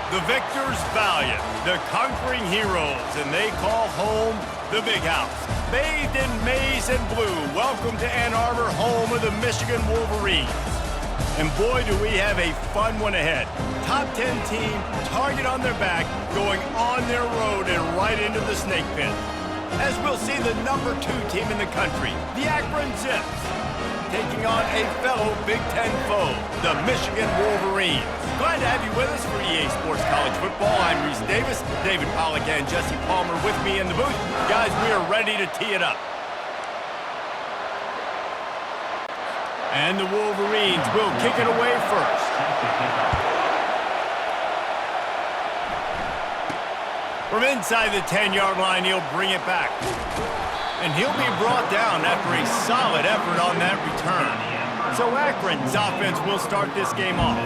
The victors valiant, the conquering heroes, and they call home the Big House. Bathed in maize and blue, welcome to Ann Arbor, home of the Michigan Wolverines. And boy, do we have a fun one ahead. Top 10 team, target on their back, going on their road and right into the snake pit. As we'll see the number 2 team in the country, the Akron Zips, taking on a fellow Big Ten foe, the Michigan Wolverines. Glad to have you with us for EA Sports College Football. I'm Reese Davis, David Pollack and Jesse Palmer with me in the booth. Guys, we are ready to tee it up. And the Wolverines will kick it away first. From inside the 10-yard line, he'll bring it back. And he'll be brought down after a solid effort on that return. So Akron's offense will start this game off.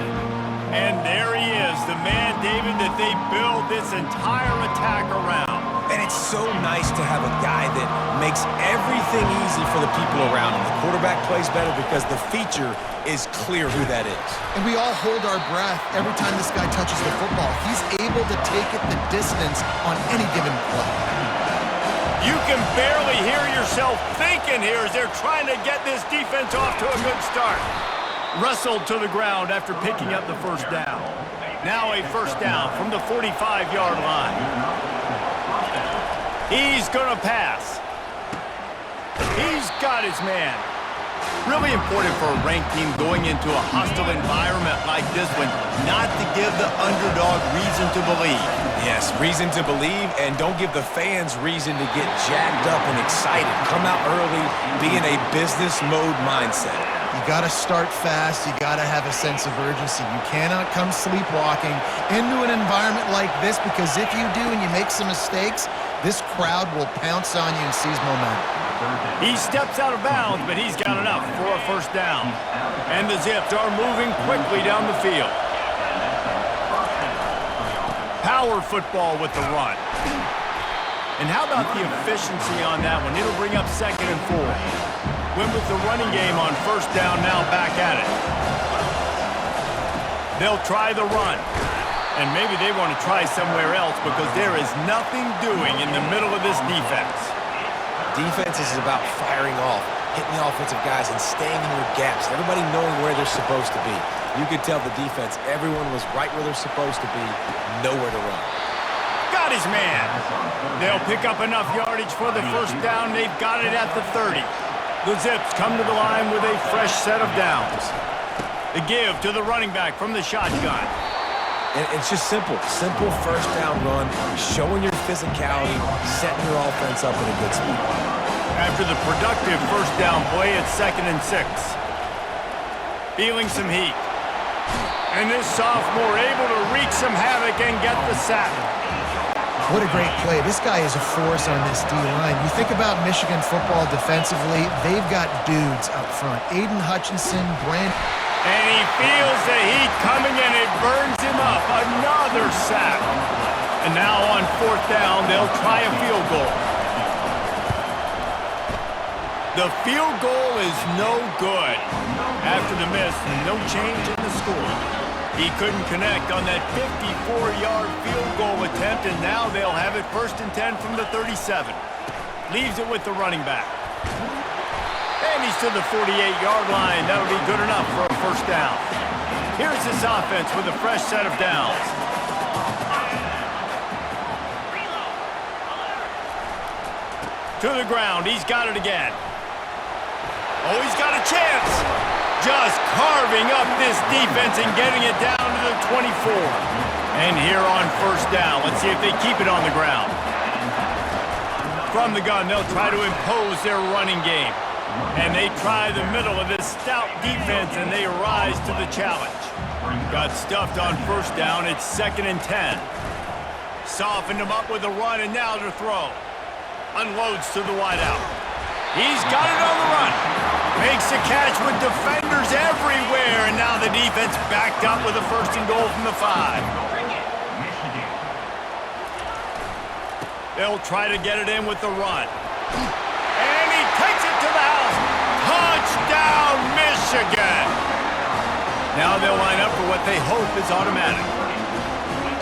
And there he is, the man, David, that they build this entire attack around. And it's so nice to have a guy that makes everything easy for the people around him. The quarterback plays better because the feature is clear who that is. And we all hold our breath every time this guy touches the football. He's able to take it the distance on any given play. You can barely hear yourself thinking here as they're trying to get this defense off to a good start. Wrestled to the ground after picking up the first down. Now a first down from the 45-yard line. He's gonna pass. He's got his man. Really important for a ranked team going into a hostile environment like this one, not to give the underdog reason to believe. Yes, reason to believe, and don't give the fans reason to get jacked up and excited. Come out early, be in a business mode mindset. You got to start fast. You got to have a sense of urgency. You cannot come sleepwalking into an environment like this, because if you do and you make some mistakes, this crowd will pounce on you and seize momentum. He steps out of bounds, but he's got enough for a first down. And the Zips are moving quickly down the field. Power football with the run. And how about the efficiency on that one? It'll bring up 2nd and 4. Went with the running game on first down, now back at it. They'll try the run. And maybe they want to try somewhere else because there is nothing doing in the middle of this defense. Defense is about firing off, hitting the offensive guys, and staying in your gaps. Everybody knowing where they're supposed to be. You could tell the defense, everyone was right where they're supposed to be, nowhere to run. Got his man. They'll pick up enough yardage for the first down. They've got it at the 30. The Zips come to the line with a fresh set of downs. The give to the running back from the shotgun. And it's just simple first down run, showing your physicality, setting your offense up in a good spot. After the productive first down play, it's 2nd and 6. Feeling some heat. And this sophomore able to wreak some havoc and get the sack. What a great play. This guy is a force on this D-line. You think about Michigan football defensively, they've got dudes up front. Aiden Hutchinson, Brand. And he feels the heat coming and it burns him up. Another sack. And now on 4th down, they'll try a field goal. The field goal is no good. After the miss, no change in the score. He couldn't connect on that 54-yard field goal attempt, and now they'll have it 1st and 10 from the 37. Leaves it with the running back. And he's to the 48-yard line. That'll be good enough for a first down. Here's this offense with a fresh set of downs. To the ground. He's got it again. Oh, he's got a chance. Just carving up this defense and getting it down to the 24. And here on first down, let's see if they keep it on the ground. From the gun, they'll try to impose their running game. And they try the middle of this stout defense, and they rise to the challenge. Got stuffed on first down. It's 2nd and 10. Softened him up with a run, and now to throw. Unloads to the wideout. He's got it on the run. Makes a catch with defenders everywhere, and now the defense backed up with a 1st and goal from the 5. They'll try to get it in with the run. And he takes it to the house. Touchdown, Michigan! Now they'll line up for what they hope is automatic.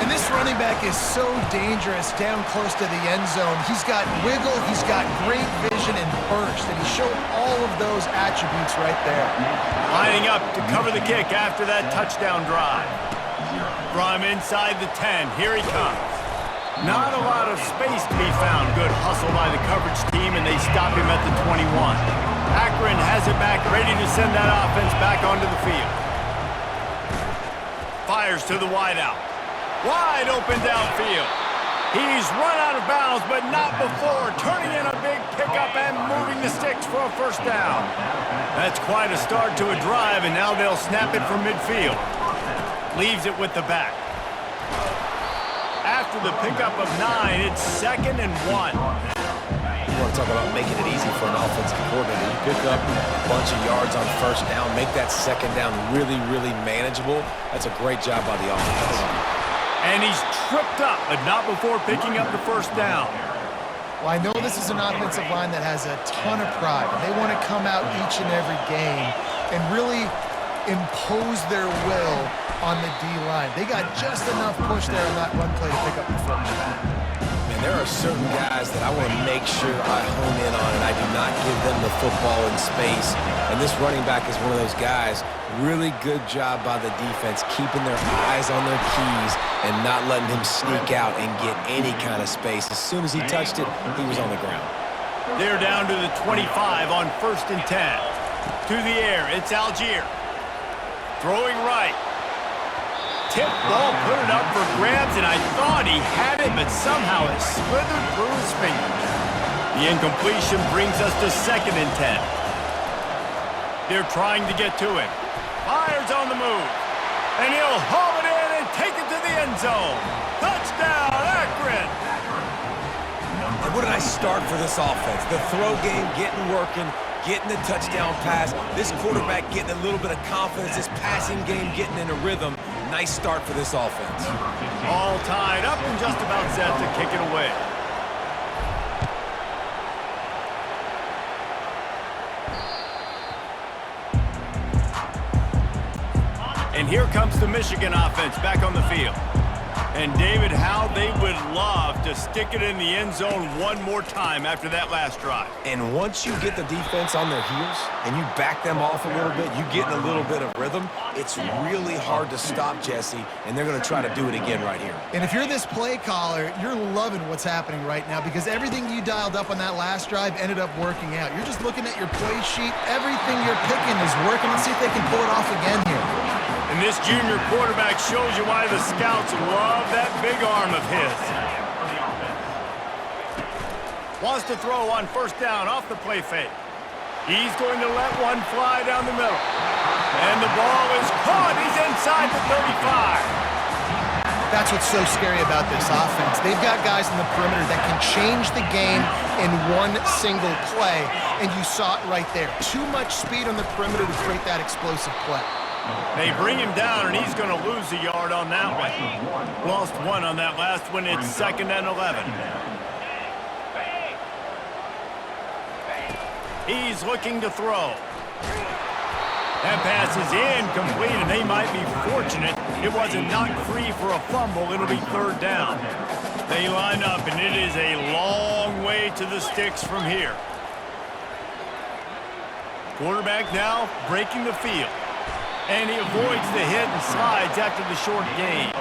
And And this running back is so dangerous down close to the end zone. He's got wiggle, he's got great vision and burst, and he showed all of those attributes right there. Lining up to cover the kick after that touchdown drive. From inside the 10, here he comes. Not a lot of space to be found. Good hustle by the coverage team, and they stop him at the 21. Akron has it back, ready to send that offense back onto the field. Fires to the wideout. Wide open downfield. He's run out of bounds, but not before turning in a big pickup and moving the sticks for a first down. That's quite a start to a drive, and now they'll snap it from midfield. Leaves it with the back. After the pickup of 9, it's 2nd and 1. You want to talk about making it easy for an offensive coordinator. You pick up a bunch of yards on first down, make that second down really, really manageable. That's a great job by the offense. And he's tripped up, but not before picking up the first down. Well, I know this is an offensive line that has a ton of pride. They want to come out each and every game and really impose their will on the D-line. They got just enough push there on that one play to pick up the football. Man, there are certain guys that I want to make sure I hone in on, and I do not give them the football in space. And this running back is one of those guys. Really good job by the defense, keeping their eyes on their keys and not letting him sneak out and get any kind of space. As soon as he touched it, he was on the ground. They're down to the 25 on 1st and 10. To the air, it's Algier. Throwing right. Tip ball, put it up for grabs, and I thought he had it, but somehow it slithered through his fingers. The incompletion brings us to 2nd and 10. They're trying to get to him. Fires on the move. And he'll haul it in and take it to the end zone. Touchdown, Akron! And what did I start for this offense? The throw game getting working, getting the touchdown pass. This quarterback getting a little bit of confidence. This passing game getting in a rhythm. Nice start for this offense. All tied up and just about set to kick it away. And here comes the Michigan offense back on the field. And David, how they would love to stick it in the end zone one more time after that last drive. And once you get the defense on their heels and you back them off a little bit, you get in a little bit of rhythm, it's really hard to stop Jesse, and they're going to try to do it again right here. And if you're this play caller, you're loving what's happening right now because everything you dialed up on that last drive ended up working out. You're just looking at your play sheet. Everything you're picking is working. Let's see if they can pull it off again here. And this junior quarterback shows you why the scouts love that big arm of his. Wants to throw on 1st down off the play fake. He's going to let one fly down the middle. And the ball is caught. He's inside the 35. That's what's so scary about this offense. They've got guys in the perimeter that can change the game in one single play. And you saw it right there. Too much speed on the perimeter to create that explosive play. They bring him down, and he's going to lose a yard on that one. Lost 1 on that last one. It's 2nd and 11. He's looking to throw. That pass is incomplete, and they might be fortunate it wasn't knocked free for a fumble. It'll be 3rd down. They line up, and it is a long way to the sticks from here. Quarterback now breaking the field. And he avoids the hit and slides after the short gain.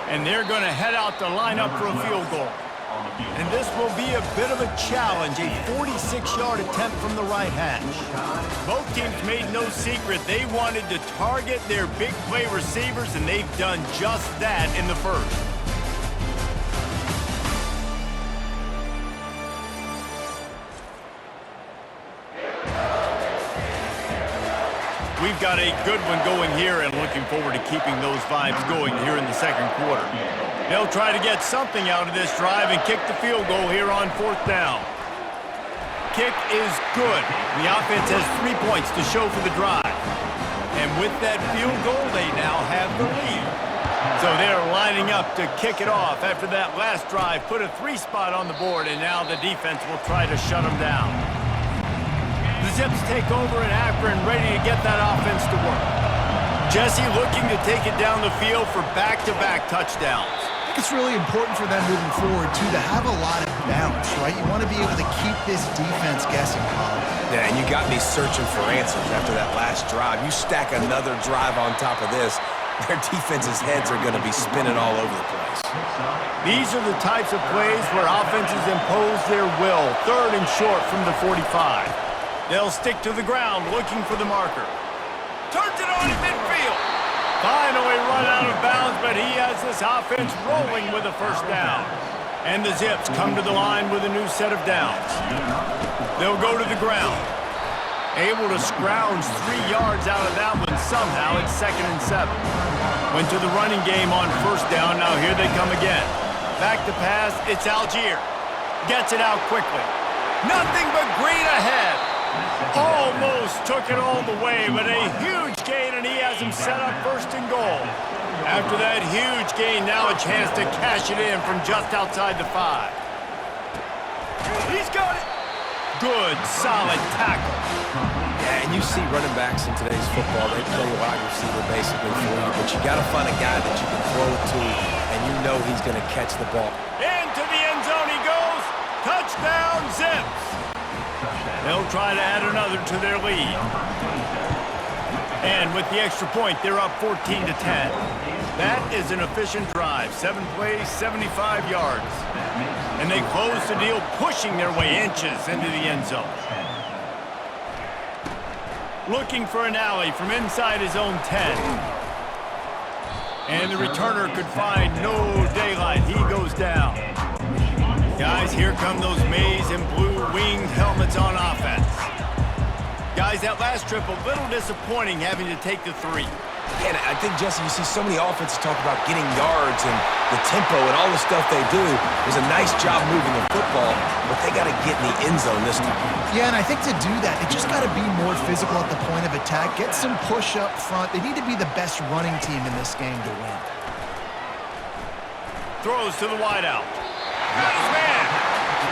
And they're going to head out to line up for a field goal. And this will be a bit of a challenge, a 46-yard attempt from the right hash. Both teams made no secret they wanted to target their big play receivers, and they've done just that in the first. We've got a good one going here and looking forward to keeping those vibes going here in the 2nd quarter. They'll try to get something out of this drive and kick the field goal here on 4th down. Kick is good. The offense has 3 points to show for the drive. And with that field goal, they now have the lead. So they're lining up to kick it off after that last drive. Put a 3 spot on the board, and now the defense will try to shut them down. The Zips take over in Akron, ready to get that offense to work. Jesse looking to take it down the field for back-to-back touchdowns. think it's really important for them moving forward, too, to have a lot of balance, right? You want to be able to keep this defense guessing, Paul. Yeah, and you got me searching for answers after that last drive. You stack another drive on top of this, their defense's heads are going to be spinning all over the place. These are the types of plays where offenses impose their will. 3rd and short from the 45. They'll stick to the ground looking for the marker. Turns it on in midfield. Finally run out of bounds, but he has this offense rolling with a first down. And the Zips come to the line with a new set of downs. They'll go to the ground. Able to scrounge 3 yards out of that one somehow. It's 2nd and 7. Went to the running game on first down. Now here they come again. Back to pass. It's Algier. Gets it out quickly. Nothing but green ahead. Almost took it all the way, but a huge gain, and he has him set up 1st and goal. After that huge gain, now a chance to cash it in from just outside the 5. He's got it. Good, solid tackle. Yeah, and you see running backs in today's football, they play wide receiver basically for you, but you got to find a guy that you can throw it to, and you know he's going to catch the ball. Into the end zone he goes. Touchdown, Zips. They'll try to add another to their lead. And with the extra point, they're up 14-10. That is an efficient drive. 7 plays, 75 yards. And they close the deal, pushing their way inches into the end zone. Looking for an alley from inside his own 10. And the returner could find no daylight. He goes down. Guys, here come those maize and blue winged helmets on offense. Guys, that last trip a little disappointing having to take the 3. And I think, Jesse, you see so many offenses talk about getting yards and the tempo and all the stuff they do. There's a nice job moving the football, but they got to get in the end zone this time. Yeah, and I think to do that, they just got to be more physical at the point of attack, get some push up front. They need to be the best running team in this game to win. Throws to the wideout. Got his man.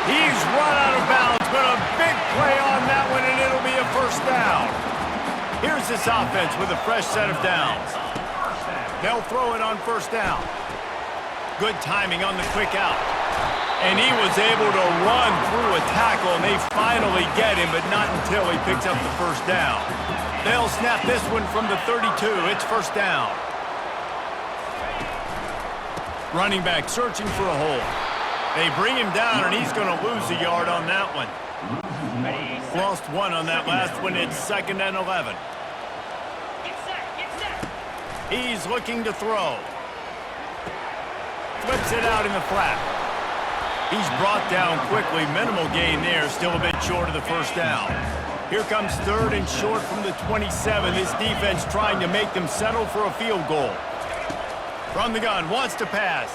He's run out of bounds, but a big play on that one, and it'll be a first down. Here's this offense with a fresh set of downs. They'll throw it on first down. Good timing on the quick out. And he was able to run through a tackle, and they finally get him, but not until he picks up the first down. They'll snap this one from the 32. It's first down. Running back searching for a hole. They bring him down, and he's going to lose a yard on that one. Lost 1 on that last one. It's 2nd and 11. He's looking to throw. Flips it out in the flat. He's brought down quickly. Minimal gain there. Still a bit short of the first down. Here comes 3rd and short from the 27. This defense trying to make them settle for a field goal. From the gun, wants to pass.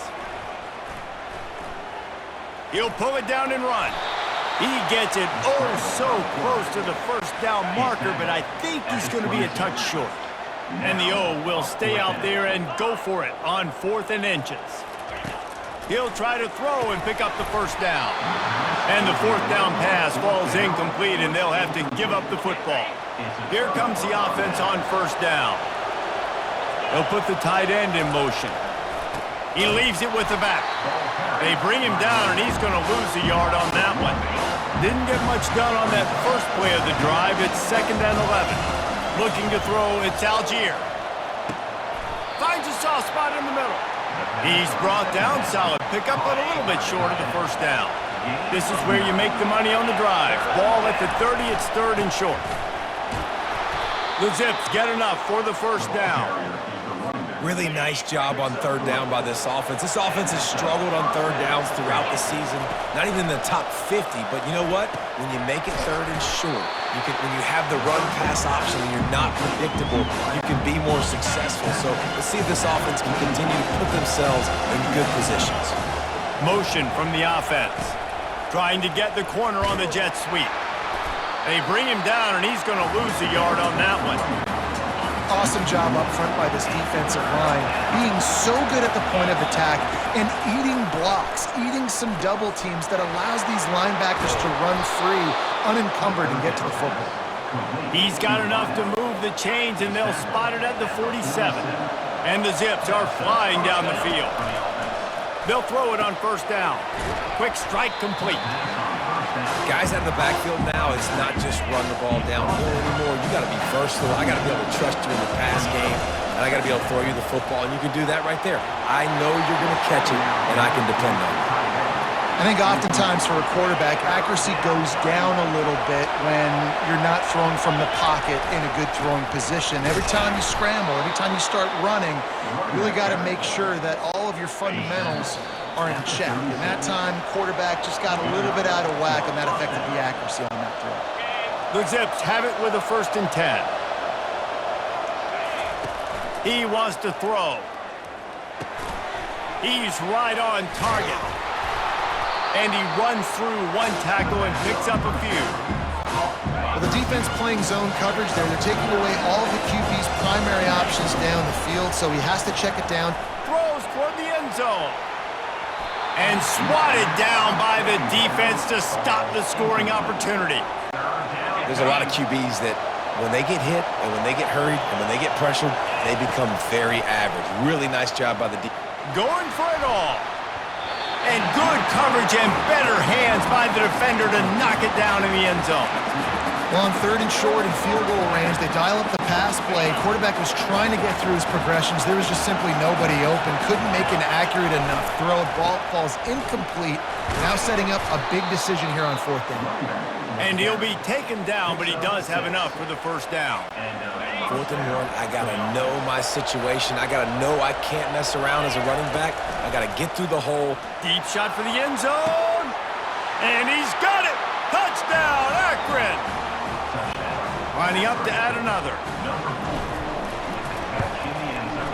He'll pull it down and run. He gets it so close to the first down marker, but I think he's going to be a touch short. And the O will stay out there and go for it on 4th and inches. He'll try to throw and pick up the first down. And the 4th down pass falls incomplete, and they'll have to give up the football. Here comes the offense on first down. They'll put the tight end in motion. He leaves it with the back. They bring him down, and he's going to lose a yard on that one. Didn't get much done on that first play of the drive. It's 2nd and 11. Looking to throw, it's Algier. Finds a soft spot in the middle. He's brought down solid. Pick up a little bit short of the first down. This is where you make the money on the drive. Ball at the 30, it's 3rd and short. The Zips get enough for the first down. Really nice job on 3rd down by this offense. This offense has struggled on 3rd downs throughout the season. Not even in the top 50, but you know what? When you make it 3rd and short, when you have the run-pass option and you're not predictable, you can be more successful. So let's see if this offense can continue to put themselves in good positions. Motion from the offense. Trying to get the corner on the jet sweep. They bring him down, and he's going to lose a yard on that one. Awesome job up front by this defensive line, being so good at the point of attack and eating blocks, eating some double teams that allows these linebackers to run free, unencumbered, and get to the football. He's got enough to move the chains, and they'll spot it at the 47. And the Zips are flying down the field. They'll throw it on first down. Quick strike complete. Guys out of the backfield now, it's not just run the ball downhill anymore. You got to be versatile. I got to be able to trust you in the pass game, and I got to be able to throw you the football, and you can do that right there. I know you're going to catch it, and I can depend on it. I think oftentimes for a quarterback, accuracy goes down a little bit when you're not throwing from the pocket in a good throwing position. Every time you scramble, every time you start running, you really got to make sure that all of your fundamentals are in check. And that time, quarterback just got a little bit out of whack, and that affected the accuracy on that throw. The Zips have it with a 1st and 10. He wants to throw. He's right on target. And he runs through one tackle and picks up a few. Well, the defense playing zone coverage there. They're taking away all of the QB's primary options down the field, so he has to check it down. Throws toward the end zone. And swatted down by the defense to stop the scoring opportunity. There's a lot of QBs that when they get hit and when they get hurried and when they get pressured, they become very average. Really nice job by the defense. Going for it all. And good coverage and better hands by the defender to knock it down in the end zone. Well, on 3rd and short and field goal range, they dial up the pass play. Quarterback was trying to get through his progressions. There was just simply nobody open. Couldn't make an accurate enough throw. Ball falls incomplete. Now setting up a big decision here on 4th down. And he'll be taken down, but he does have enough for the 1st down. 4th and 1, I got to know my situation. I got to know I can't mess around as a running back. I got to get through the hole. Deep shot for the end zone. And he's got it. Touchdown, Akron. Lining up to add another.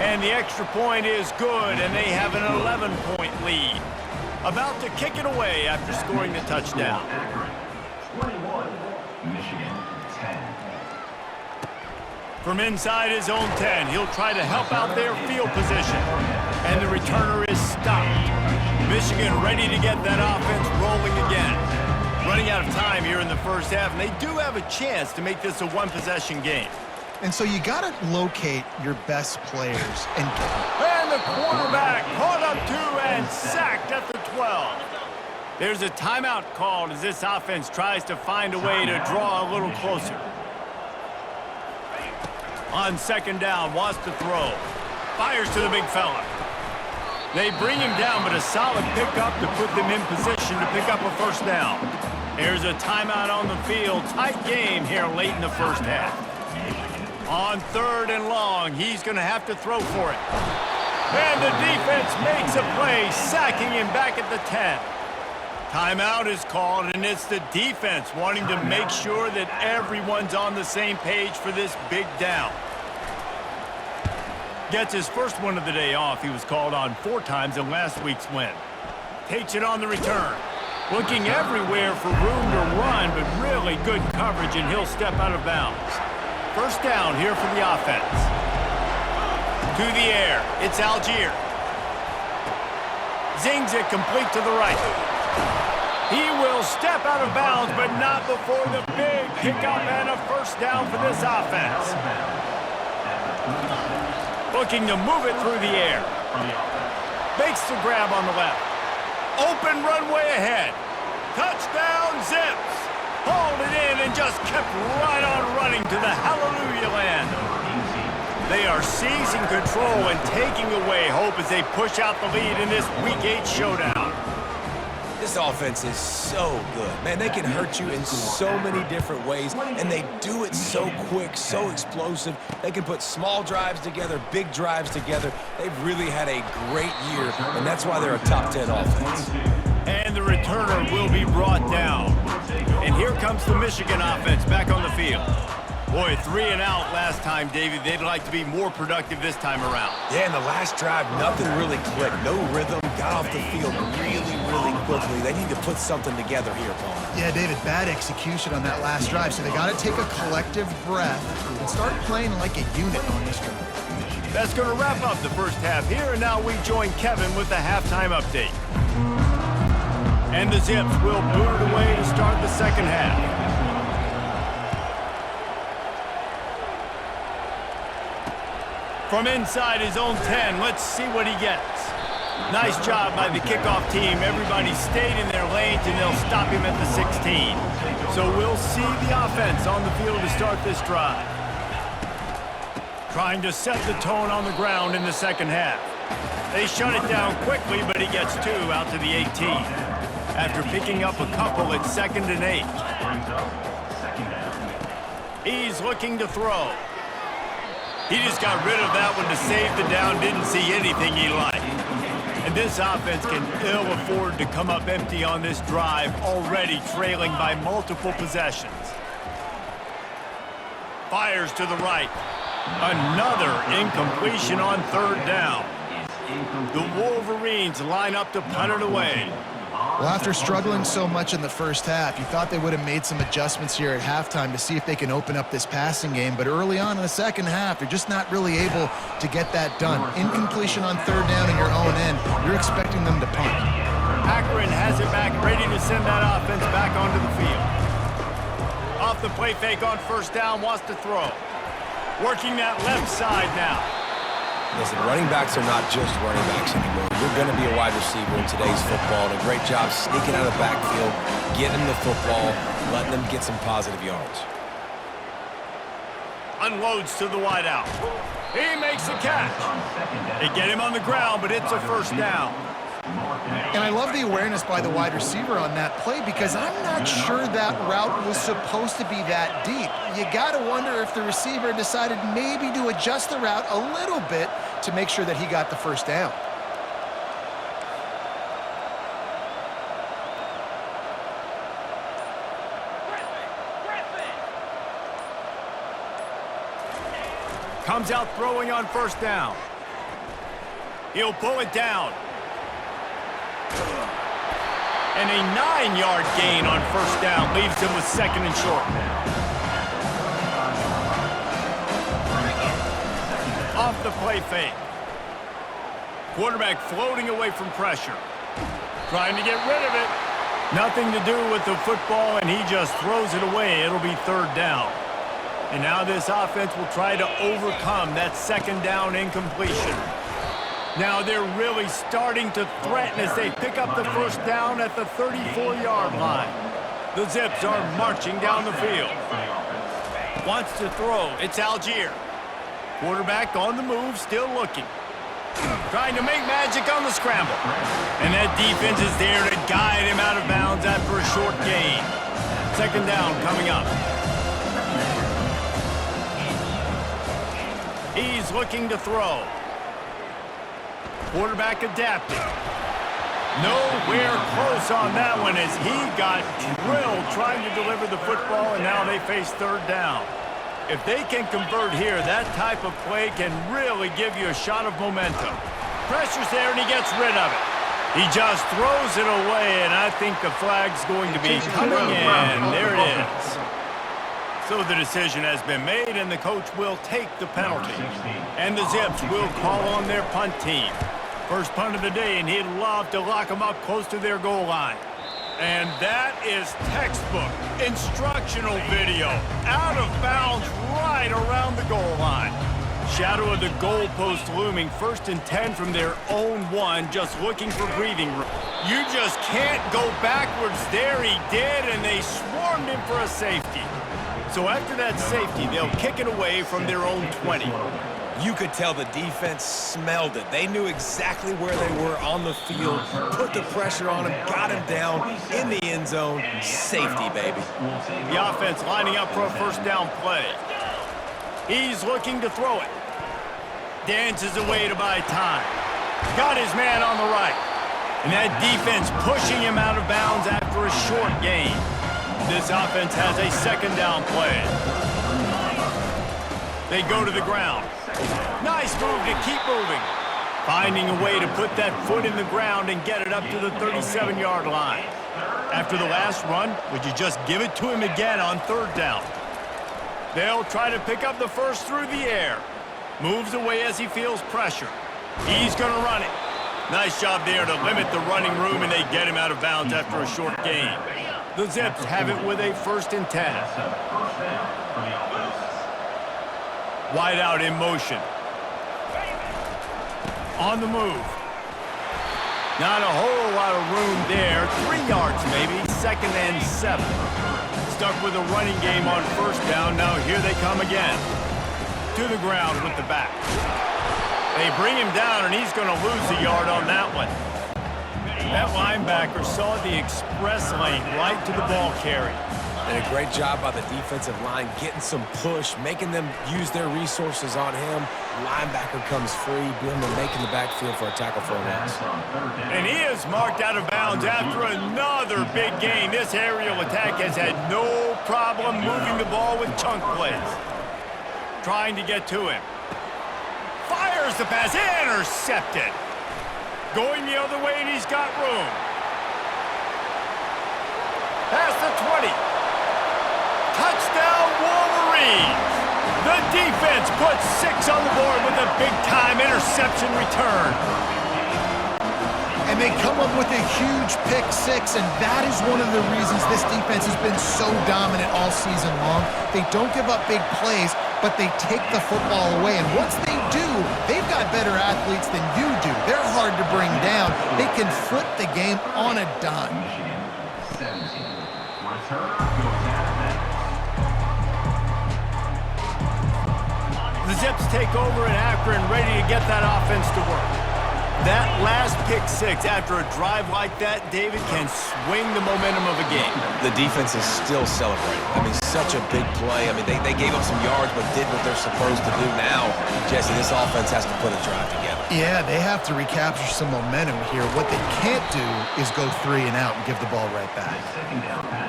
And the extra point is good, and they have an 11-point lead. About to kick it away after scoring the touchdown. 21, Michigan 10. From inside his own 10, he'll try to help out their field position. And the returner is stopped. Michigan ready to get that offense rolling again. Running out of time here in the 1st half, and they do have a chance to make this a one-possession game. And so you got to locate your best players. And the quarterback caught up to and sacked at the 12. There's a timeout called as this offense tries to find a way to draw a little closer. On 2nd down, wants to throw. Fires to the big fella. They bring him down, but a solid pickup to put them in position to pick up a 1st down. There's a timeout on the field. Tight game here late in the 1st half. On 3rd and long, he's going to have to throw for it. And the defense makes a play, sacking him back at the 10. Timeout is called, and it's the defense wanting to make sure that everyone's on the same page for this big down. Gets his first one of the day off. He was called on 4 times in last week's win. Takes it on the return. Looking everywhere for room to run, but really good coverage, and he'll step out of bounds. 1st down here for the offense. To the air. It's Algier. Zings it complete to the right. He will step out of bounds, but not before the big pickup and a 1st down for this offense. Looking to move it through the air. Makes the grab on the left. Open runway ahead. Touchdown, Zips. Hauled it in and just kept right on running to the hallelujah land. They are seizing control and taking away hope as they push out the lead in this Week 8 showdown. This offense is so good. Man, they can hurt you in so many different ways, and they do it so quick, so explosive. They can put small drives together, big drives together. They've really had a great year, and that's why they're a top 10 offense. And the returner will be brought down. And here comes the Michigan offense back on the field. Boy, 3 and out last time, David. They'd like to be more productive this time around. Yeah, in the last drive, nothing really clicked. No rhythm, got off the field really quickly. They need to put something together here, Paul. yeah, David, bad execution on that last drive. So they got to take a collective breath and start playing like a unit on this drive. That's going to wrap up the 1st half here, and now we join Kevin with the halftime update. And the Zips will boot it away to start the 2nd half. From inside his own 10, let's see what he gets. Nice job by the kickoff team. Everybody stayed in their lanes, and they'll stop him at the 16. So we'll see the offense on the field to start this drive. Trying to set the tone on the ground in the second half. They shut it down quickly, but he gets 2 out to the 18. After picking up a couple, it's 2nd and 8. He's looking to throw. He just got rid of that one to save the down, didn't see anything he liked. And this offense can ill afford to come up empty on this drive, already trailing by multiple possessions. Fires to the right. Another incompletion on 3rd down. The Wolverines line up to punt it away. Well, after struggling so much in the first half, you thought they would have made some adjustments here at halftime to see if they can open up this passing game. But early on in the second half, they're just not really able to get that done. Incompletion on 3rd down in your own end. You're expecting them to punt. Akron has it back, ready to send that offense back onto the field. Off the play fake on 1st down, wants to throw. Working that left side now. Listen, running backs are not just running backs anymore. You're going to be a wide receiver in today's football. And a great job sneaking out of the backfield, getting the football, letting them get some positive yards. Unloads to the wideout. He makes the catch. They get him on the ground, but it's a 1st down. And I love the awareness by the wide receiver on that play because I'm not sure that route was supposed to be that deep. You got to wonder if the receiver decided maybe to adjust the route a little bit to make sure that he got the 1st down. Comes out throwing on 1st down. He'll pull it down. And a 9-yard gain on 1st down leaves him with 2nd and short. Off the play fake. Quarterback floating away from pressure. Trying to get rid of it. Nothing to do with the football, and he just throws it away. It'll be 3rd down. And now this offense will try to overcome that 2nd down incompletion. Now they're really starting to threaten as they pick up the 1st down at the 34-yard line. The Zips are marching down the field. Wants to throw. It's Algier. Quarterback on the move, still looking. Trying to make magic on the scramble. And that defense is there to guide him out of bounds after a short gain. 2nd down coming up. He's looking to throw. Quarterback adapting. Nowhere close on that one as he got drilled trying to deliver the football, and now they face 3rd down. If they can convert here, that type of play can really give you a shot of momentum. Pressure's there, and he gets rid of it. He just throws it away, and I think the flag's going to be coming in. There it is. So the decision has been made, and the coach will take the penalty. And the Zips will call on their punt team. First punt of the day, and he'd love to lock them up close to their goal line. And that is textbook instructional video. Out of bounds right around the goal line. Shadow of the goalpost looming. 1st and 10 from their own 1, just looking for breathing room. You just can't go backwards there. He did, and they swarmed him for a safety. So after that safety, they'll kick it away from their own 20. You could tell the defense smelled it. They knew exactly where they were on the field, put the pressure on him, got him down in the end zone. Safety, baby. The offense lining up for a 1st down play. He's looking to throw it. Dances away to buy time. Got his man on the right. And that defense pushing him out of bounds after a short gain. This offense has a 2nd down play. They go to the ground. Nice move to keep moving. Finding a way to put that foot in the ground and get it up to the 37-yard line. After the last run, would you just give it to him again on 3rd down? They'll try to pick up the 1st through the air. Moves away as he feels pressure. He's going to run it. Nice job there to limit the running room, and they get him out of bounds after a short gain. The Zips have it with a 1st and 10. Wide out in motion. On the move. Not a whole lot of room there. 3 yards maybe, 2nd and 7. Stuck with a running game on 1st down. Now here they come again. To the ground with the back. They bring him down, and he's going to lose a yard on that one. That linebacker saw the express lane right to the ball carry. And a great job by the defensive line getting some push, making them use their resources on him. Linebacker comes free, being making the backfield for a tackle for a loss. And he is marked out of bounds after another big gain. This aerial attack has had no problem moving the ball with chunk plays. Trying to get to him. Fires the pass, intercepted. Going the other way, and he's got room. Past the 20. Touchdown, Wolverines. The defense puts 6 on the board with a big-time interception return. And they come up with a huge pick 6, and that is one of the reasons this defense has been so dominant all season long. They don't give up big plays, but they take the football away. And once they do, they've got better athletes than you do. They're hard to bring down. They can flip the game on a dime. Michigan 17. Return goes out of bounds. The Zips take over in Akron, ready to get that offense to work. That last pick 6 after a drive like that, David, can swing the momentum of a game. The defense is still celebrating. I mean, such a big play. I mean, they gave up some yards but did what they're supposed to do. Now, Jesse, this offense has to put a drive together. Yeah, they have to recapture some momentum here. What they can't do is go 3 and out and give the ball right back.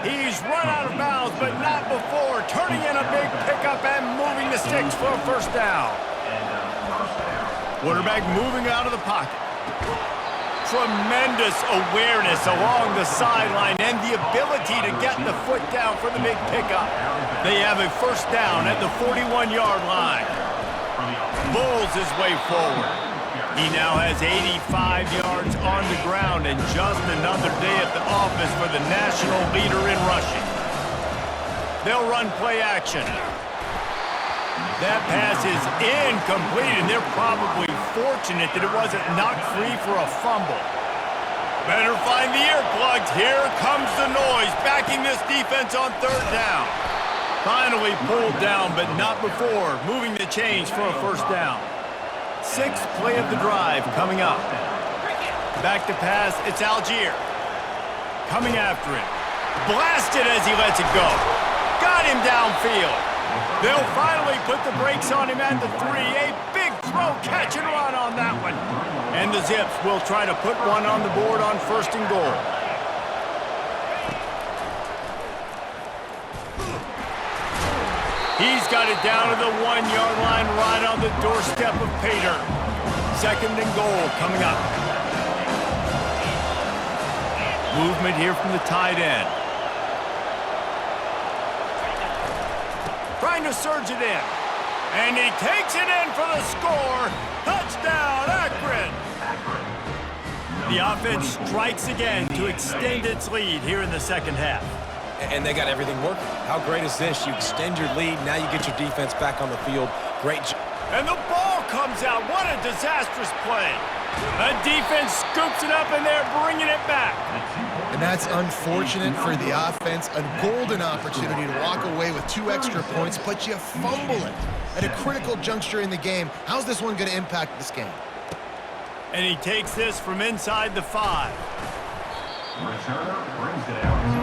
He's run out of bounds, but not before. Turning in a big pickup and moving the sticks for a 1st down. Quarterback moving out of the pocket. Tremendous awareness along the sideline and the ability to get the foot down for the big pickup. They have a 1st down at the 41-yard line. Bulls his way forward. He now has 85 yards on the ground and just another day at the office for the national leader in rushing. They'll run play action. That pass is incomplete, and they're probably fortunate that it wasn't knocked free for a fumble. Better find the earplugs. Here comes the noise, backing this defense on 3rd down. Finally pulled down, but not before moving the chains for a 1st down. 6th play of the drive coming up. Back to pass, it's Algier. Coming after him. Blasted as he lets it go. Got him downfield. They'll finally put the brakes on him at the 3. A big throw, catch and run on that one. And the Zips will try to put one on the board on 1st and goal. He's got it down to the 1-yard line right on the doorstep of Pater. 2nd and goal coming up. Movement here from the tight end. Trying to surge it in. And he takes it in for the score. Touchdown, Akron. The offense strikes again to extend its lead here in the 2nd half. And they got everything working. How great is this? You extend your lead, now you get your defense back on the field. Great job. And the ball comes out. What a disastrous play. The defense scoops it up, and they're bringing it back. And that's unfortunate for the offense. A golden opportunity to walk away with 2 extra points, but you fumble it at a critical juncture in the game. How's this one going to impact this game? And he takes this from inside the 5. Returner brings it out to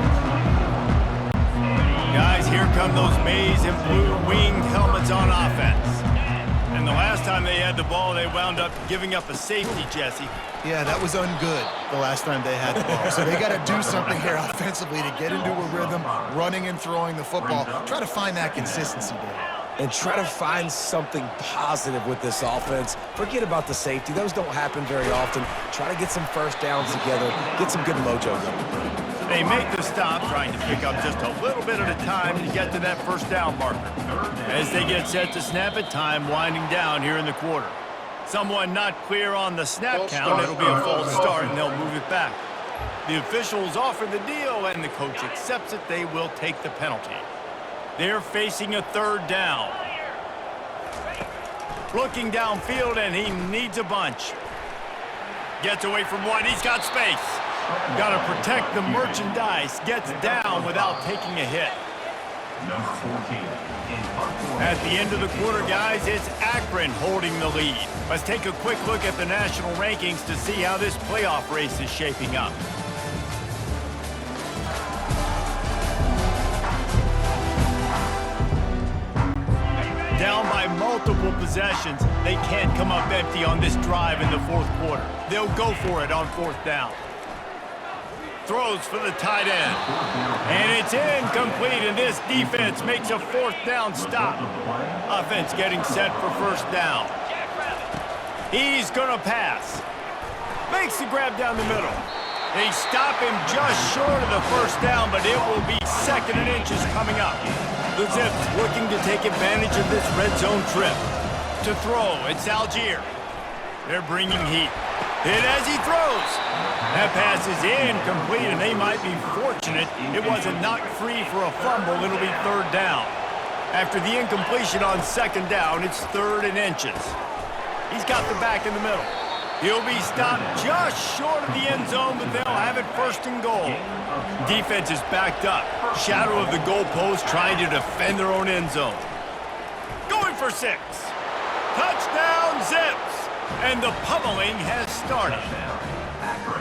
Guys, here come those maize and blue winged helmets on offense. And the last time they had the ball, they wound up giving up a safety, Jesse. Yeah, that was ungood the last time they had the ball. So they got to do something here offensively to get into a rhythm, running and throwing the football. Try to find that consistency there. And try to find something positive with this offense. Forget about the safety. Those don't happen very often. Try to get some 1st downs together. Get some good mojo going. They make the stop, trying to pick up just a little bit at a time to get to that 1st down marker. As they get set to snap it, time winding down here in the quarter. Someone not clear on the snap count. It'll be a false start, and they'll move it back. The officials offer the deal, and the coach accepts it. They will take the penalty. They're facing a 3rd down. Looking downfield, and he needs a bunch. Gets away from one. He's got space. Got to protect the merchandise. Gets down without taking a hit. Number 14. At the end of the quarter, guys, it's Akron holding the lead. Let's take a quick look at the national rankings to see how this playoff race is shaping up. Down by multiple possessions, they can't come up empty on this drive in the fourth quarter. They'll go for it on fourth down. Throws for the tight end. And it's incomplete, and this defense makes a fourth down stop. Offense getting set for first down. He's going to pass. Makes the grab down the middle. They stop him just short of the first down, but it will be 2nd and inches coming up. The Zips looking to take advantage of this red zone trip. To throw, it's Algier. They're bringing heat. Hit as he throws. That pass is incomplete, and they might be fortunate it wasn't knocked free for a fumble. It'll be 3rd down. After the incompletion on 2nd down, it's 3rd and inches. He's got the back in the middle. He'll be stopped just short of the end zone, but they'll have it 1st and goal. Defense is backed up. Shadow of the goalpost trying to defend their own end zone. Going for 6. Touchdown, Zips. And the pummeling has started.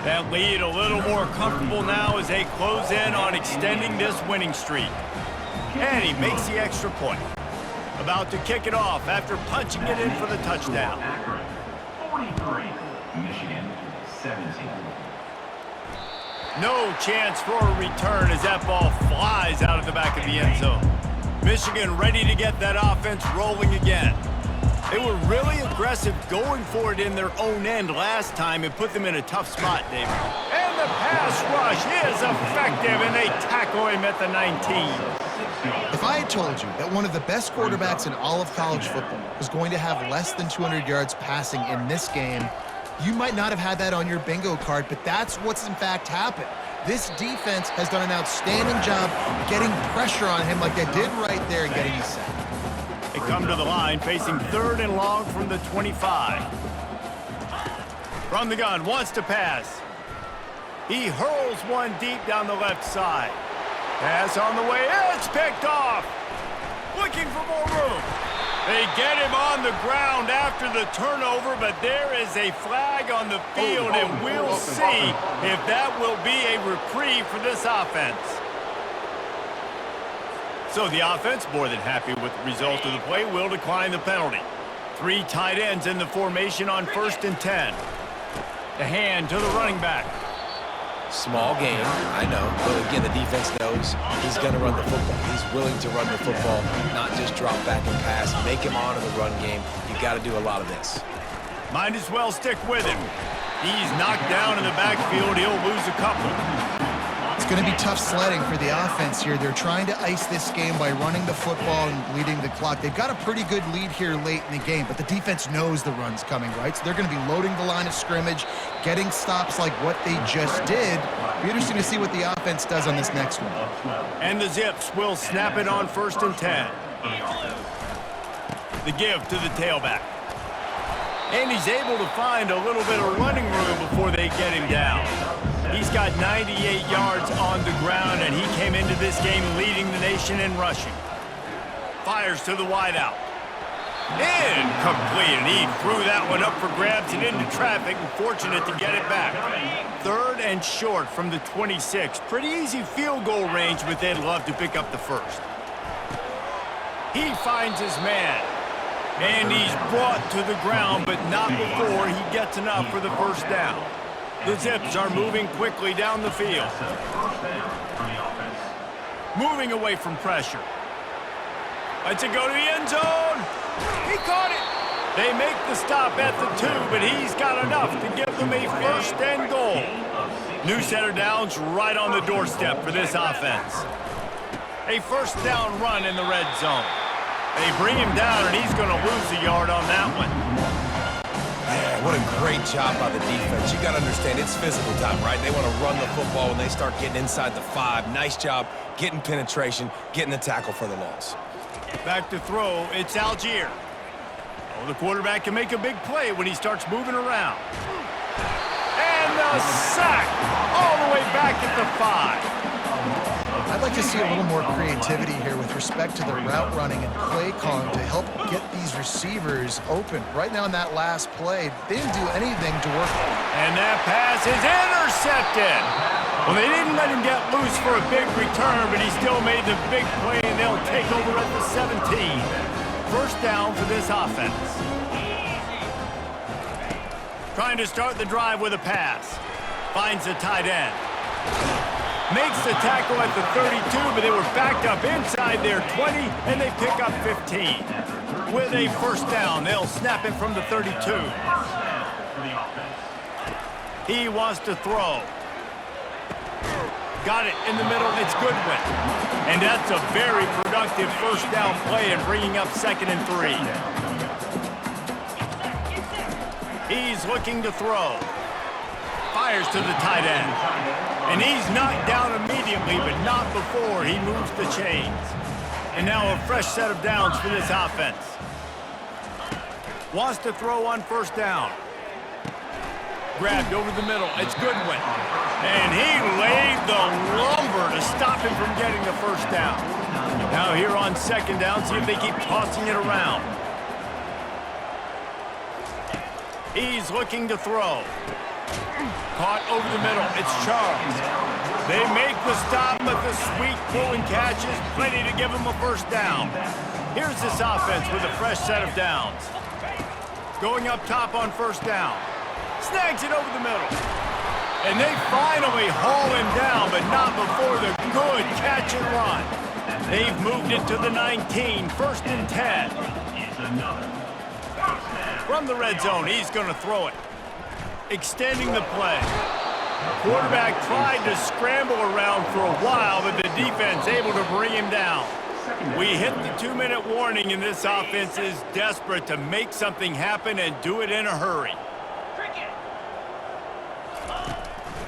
That lead a little more comfortable now as they close in on extending this winning streak. And he makes the extra point. About to kick it off after punching it in for the touchdown. Akron, 43. Michigan, 17. No chance for a return as that ball flies out of the back of the end zone. Michigan ready to get that offense rolling again. They were really aggressive going for it in their own end last time and put them in a tough spot, David. And the pass rush is effective, and they tackle him at the 19. If I had told you that one of the best quarterbacks in all of college football was going to have less than 200 yards passing in this game, you might not have had that on your bingo card, but that's what's in fact happened. This defense has done an outstanding job getting pressure on him like they did right there and getting his sack. They come to the line facing 3rd and long from the 25. From the gun, wants to pass. He hurls one deep down the left side. Pass on the way, it's picked off. Looking for more room. They get him on the ground after the turnover, but there is a flag on the field, and we'll see if that will be a reprieve for this offense. So the offense, more than happy with the result of the play, will decline the penalty. 3 tight ends in the formation on 1st and 10. The hand to the running back. Small game, I know, but again, the defense knows he's going to run the football. He's willing to run the football, not just drop back and pass, make him honor the run game. You got to do a lot of this. Might as well stick with him. He's knocked down in the backfield. He'll lose a couple. It's going to be tough sledding for the offense here. They're trying to ice this game by running the football and leading the clock. They've got a pretty good lead here late in the game, but the defense knows the run's coming, right? So they're going to be loading the line of scrimmage, getting stops like what they just did. It'll be interesting to see what the offense does on this next one. And the Zips will snap it on 1st and 10. The give to the tailback. And he's able to find a little bit of running room before they get him down. He's got 98 yards on the ground, and he came into this game leading the nation in rushing. Fires to the wideout. Incomplete, and he threw that one up for grabs and into traffic, and fortunate to get it back. 3rd and short from the 26. Pretty easy field goal range, but they'd love to pick up the 1st. He finds his man, and he's brought to the ground, but not before he gets enough for the 1st down. The Zips are moving quickly down the field. Moving away from pressure. Lets it go to the end zone. He caught it. They make the stop at the 2, but he's got enough to give them a 1st and goal. New set of downs right on the doorstep for this offense. A 1st down run in the red zone. They bring him down, and he's going to lose a yard on that one. Man, what a great job by the defense. You got to understand, it's physical time, right? They want to run the football when they start getting inside the 5. Nice job getting penetration, getting the tackle for the loss. Back to throw, it's Algier. Oh, the quarterback can make a big play when he starts moving around. a sack all the way back at the 5. I'd like to see a little more creativity here with respect to the route running and play calling to help get these receivers open. Right now in that last play, they didn't do anything to work. And that pass is intercepted. Well, they didn't let him get loose for a big return, but he still made the big play, and they'll take over at the 17. First down for this offense. Trying to start the drive with a pass. Finds the tight end. Makes the tackle at the 32, but they were backed up inside their 20, and they pick up 15. With a first down, they'll snap it from the 32. He wants to throw. Got it in the middle. It's Goodwin. And that's a very productive first down play and bringing up 2nd and 3. He's looking to throw. Fires to the tight end. And he's knocked down immediately, but not before he moves the chains. And now a fresh set of downs for this offense. Wants to throw on first down. Grabbed over the middle. It's Goodwin. And he laid the lumber to stop him from getting the first down. Now here on 2nd down, see if they keep tossing it around. He's looking to throw. Caught over the middle. It's Charles. They make the stop, but the sweet pull and catch is plenty to give them a first down. Here's this offense with a fresh set of downs. Going up top on first down. Snags it over the middle. And they finally haul him down, but not before the good catch and run. They've moved it to the 19, 1st and 10. From the red zone, he's going to throw it. Extending the play. Quarterback tried to scramble around for a while, but the defense able to bring him down. We hit the 2-minute warning, and this offense is desperate to make something happen and do it in a hurry.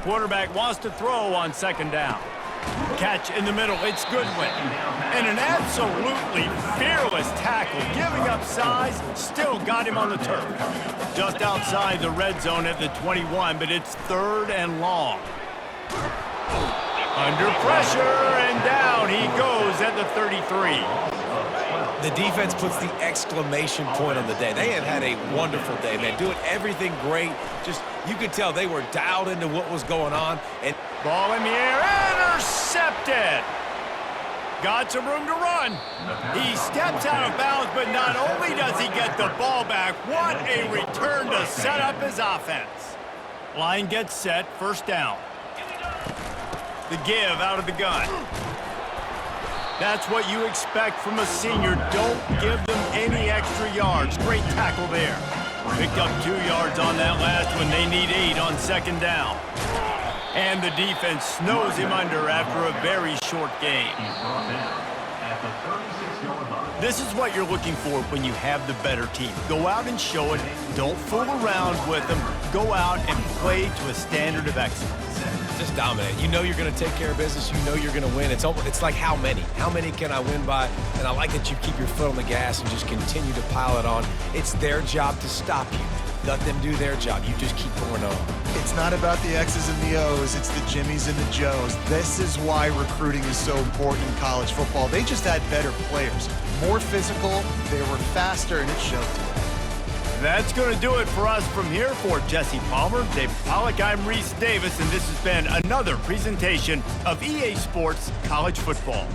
Quarterback wants to throw on 2nd down. Catch in the middle. It's Goodwin. And an absolutely fearless tackle. Giving up size, still got him on the turf. Just outside the red zone at the 21, but it's 3rd and long. Under pressure, and down he goes at the 33. The defense puts the exclamation point on the day. They have had a wonderful day, man. Doing everything great. Just, you could tell they were dialed into what was going on. And ball in the air, intercepted. Got some room to run. He steps out of bounds, but not only does he get the ball back, what a return to set up his offense. Line gets set, first down. The give out of the gun. That's what you expect from a senior. Don't give them any extra yards. Great tackle there. Picked up 2 yards on that last one. They need 8 on 2nd down. And the defense snows him under after a very short game. This is what you're looking for when you have the better team. Go out and show it. Don't fool around with them. Go out and play to a standard of excellence. just dominate. You know you're going to take care of business. You know you're going to win. It's like how many? How many can I win by? And I like that you keep your foot on the gas and just continue to pile it on. It's their job to stop you. Let them do their job. You just keep going on. It's not about the X's and the O's. It's the Jimmies and the Joes. This is why recruiting is so important in college football. They just had better players, more physical, they were faster, and it showed today. That's going to do it for us from here. For Jesse Palmer, Dave Pollack, I'm Reese Davis, and this has been another presentation of EA Sports College Football.